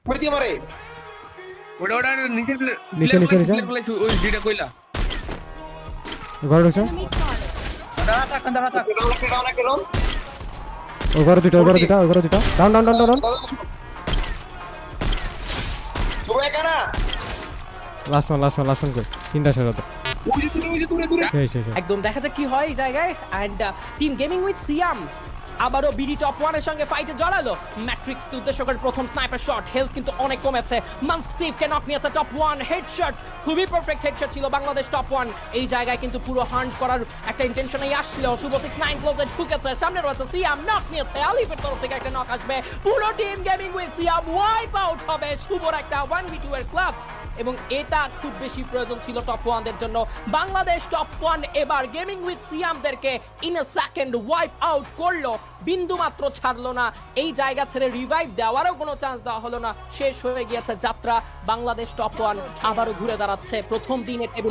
কই দিয়ে মারে ওটা নিচে নিচে। ওই যেটা কইলা ঘরে ঢুকছে। ওই ঘরে দুটো ডাউন। শুভ একানা লাস্ট ওয়ান কই তিনটা শেষ হতো। সেই একদম দেখা যাক কি হয় এই জায়গায়। অ্যান্ড টিম গেমিং উইথ সিয়াম আবারও বিডি টপ 1 এর সঙ্গে ফাইটে জড়ালো। ম্যাট্রিক্স কে উদ্দেশ্য করে প্রথম স্নাইপার শট, হেলথ কিন্তু অনেক কমেছে। মানস্টিভ কে নক নিয়েছে টপ 1, হেডশট খুবই পারফেক্ট হেডশট ছিল বাংলাদেশ টপ 1। এই জায়গায় কিন্তু পুরো হান্ট করার একটা ইন্টেনশনেই আসলো। শুভ 69 ক্লোজে ঢুকেছে, সামনে রয়েছে সিয়াম, নক নিয়েছে। আলিফের তরফ থেকে একটা নক আসবে। পুরো team gaming with Siam wipe out হবে। শুভর একটা 1v2 এর ক্লাচ, এবং এটা খুব বেশি প্রয়োজন ছিল টপ 1 দের জন্য। বাংলাদেশ টপ 1 এবার গেমিং উইথ সিয়ামদেরকে in a second wipe out করলো, বিন্দু মাত্র ছাড়লো না। এই জায়গা ছেড়ে রিভাইভ দেওয়ারও কোনো চান্স দেওয়া হলো না। শেষ হয়ে গিয়েছে যাত্রা। বাংলাদেশ টপ 1 আবারও ঘুরে দাঁড়াচ্ছে প্রথম দিনের টেবিল